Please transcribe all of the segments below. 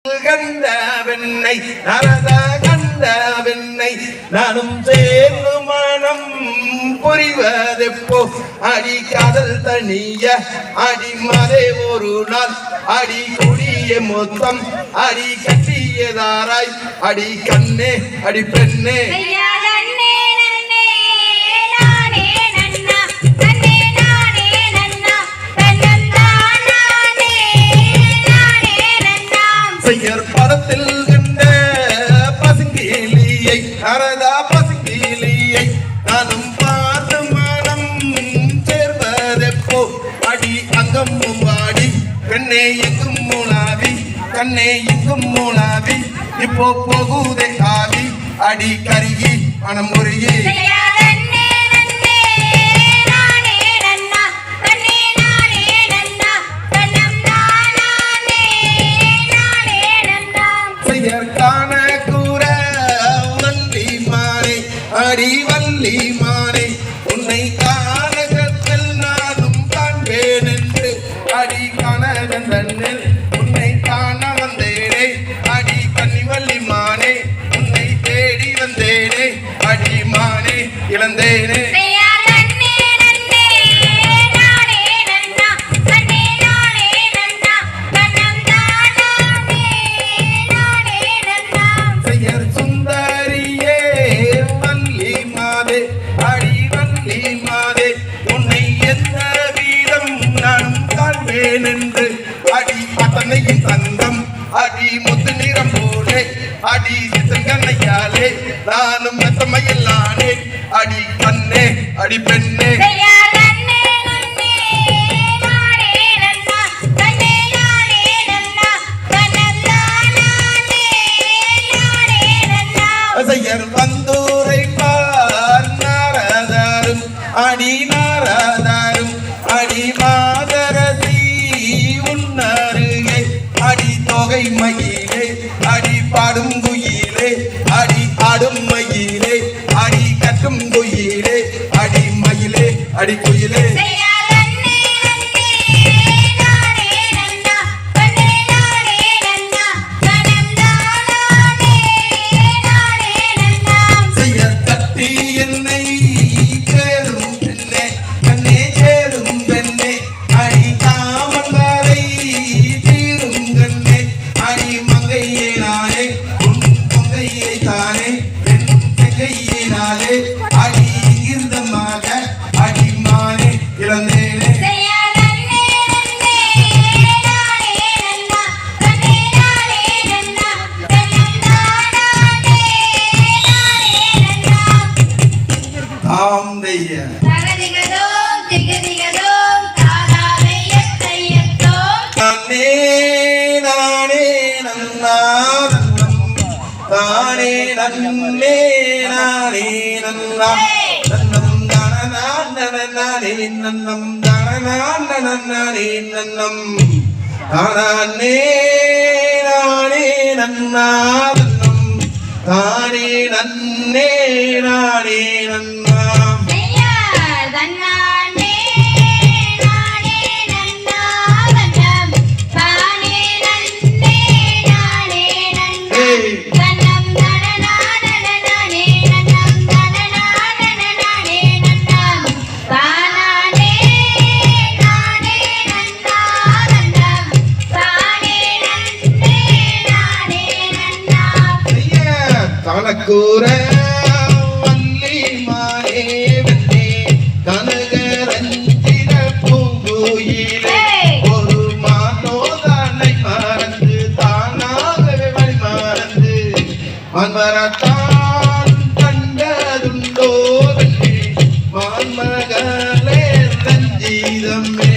கந்த வெண்ணை நரதா கந்த வெண்ணை நானும் சேர்ந்து மனம் புரிவதெப்போ அடி காதல் தனிய அடி மதே ஒரு நாள் அடி குடிய மொத்தம் அடி கட்டியதாராய் அடி கண்ணே அடி பெண்ணே படத்தில் கண்ட பசுங்கிலியை நரதா பசுங்கிலியை நானும் பார்த்து மனம் சேர்வதெப்போ அடி அங்கம் வாடி கண்ணே எங்கும் மூலாவி கண்ணே எங்கும் மூலாவி இப்போ போகுதே ஆவி அடி கருகி மனம் முருகி அடி வள்ளி மானே உன்னை கானகத்தில் நானும் காண்பேன் என்று அடி கானகன் தன்னில் உன்னை காண வந்தேனே அடி கன்னி வள்ளி மானே உன்னை தேடி வந்தேனே அடி மானே இழந்தேனே என்று அடி அத்தனையும் தங்கம் அடி முத்து நிறம் போலே அடி சித்தங்கண்ணையாலே நானும் மெத்தமையில்லானே அடி கண்ணே அடி பெண்ணே வந்தூரை பார் நாரதாரும் அடி நாரதாரும் அடி மாதரசி உன்னருகே அடி தொகை மயிலே அடி பாடும் குயிலே அடி ஆடும் மயிலே அடி கட்டும் குயிலே அடி மயிலே அடி குயிலே அடி இருந்தமாக அடிமானே இழந்தேனே தானே நன்னே நானே நன்னா நன்னம் தானே நன்னம் தானே நன்னம் தானே நானே நன்னா நன்னம் தானே நன்னே நானே நன்னா கூற வள்ளி மாயே வெண்ணே கனக ரஞ்சித பூங்குயிலே ஒரு மானோதானை மறந்து தானாகவே வழி மறந்து மன்மரத்தான் கண்டதுண்டோ வெண்ணே மான்மகளே ரஞ்சிதமே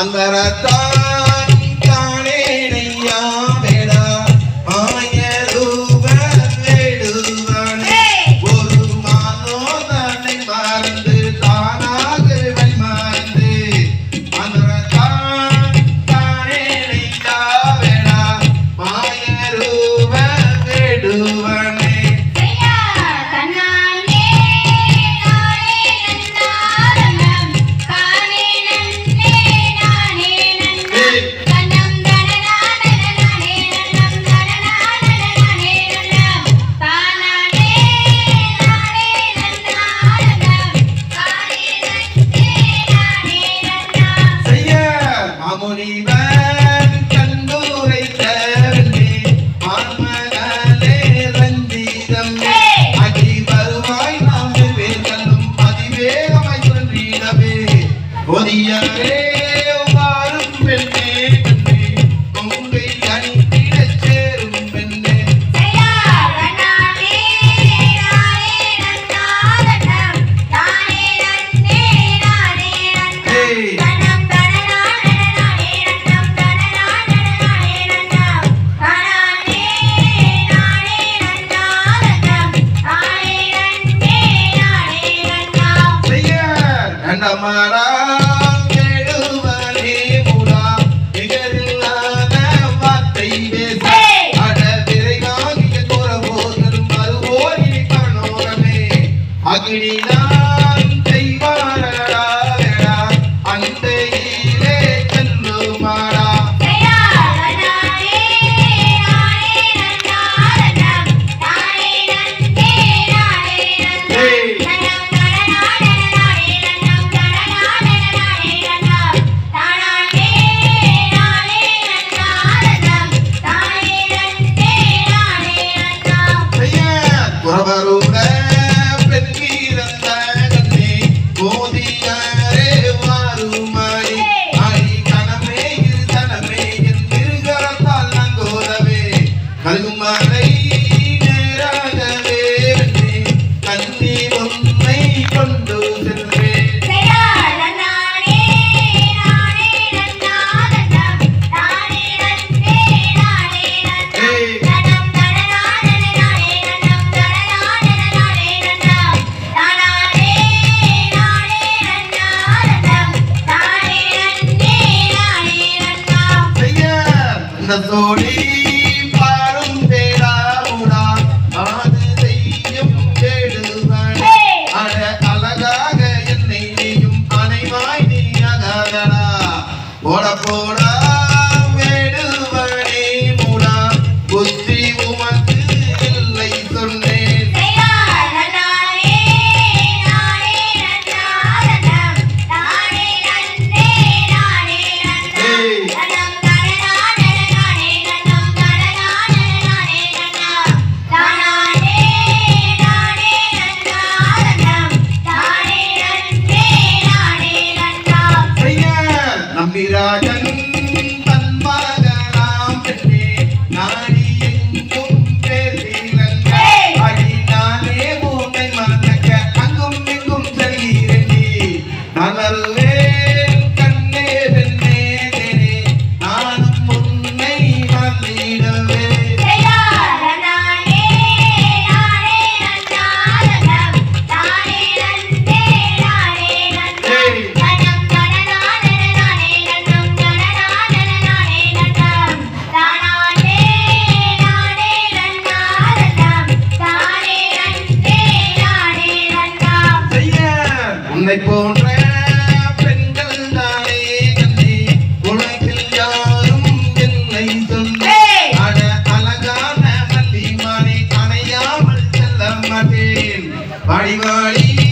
அந்தரத்தான் தானே நையா வேடா மாய ரூப வேடுவானே ஒரு மா மடமடா வேடுவனே முடா நிகரில்லாத வார்த்தை பேச அட விரைவாகிய குறவோதல் மறுவோரி பரணோரமே அகினிதான் செய்வாரடா வேடா அந்தையிலே செல்லுமாடா குறவருட பெண் வீரந்த கண்ணே போதியாரே வாருமாய் அடி கணமே இரு தனமே என் திருகரத்தால் நங்கோரவே கல்குமலை நேராகவே வெண்ணே கண்ணி உன்னை கொண்டு செல்வே சோடி பாரும் பேராமுடா ஆது செய்யும் கேடுவன் அட அழகாக என்னை நீயும் அனைவாய் நீ அகடா போட போடா வேடுவனே மூடா புத்தி உமக்கு இல்லை சொன்னேன் நம்பிராஜன் தன் மகனாம் பெண்ணே நாடி எங்கும் பேசினன் அடி நானே உன்னை மறக்க அங்கும் எங்கும் செல்கிறேன் நான் வருவேன் கண்ணே பெண்ணே தேனே நானும் உன்னை மறந்திடவே உன்னை போன்ற பெண்கள் தானே கண்ணே உலகில் யாரும் என்னை சொன்னே அட அழகான மல்லிமானே அணையாமல் செல்ல மாட்டேன் வாடி வாடி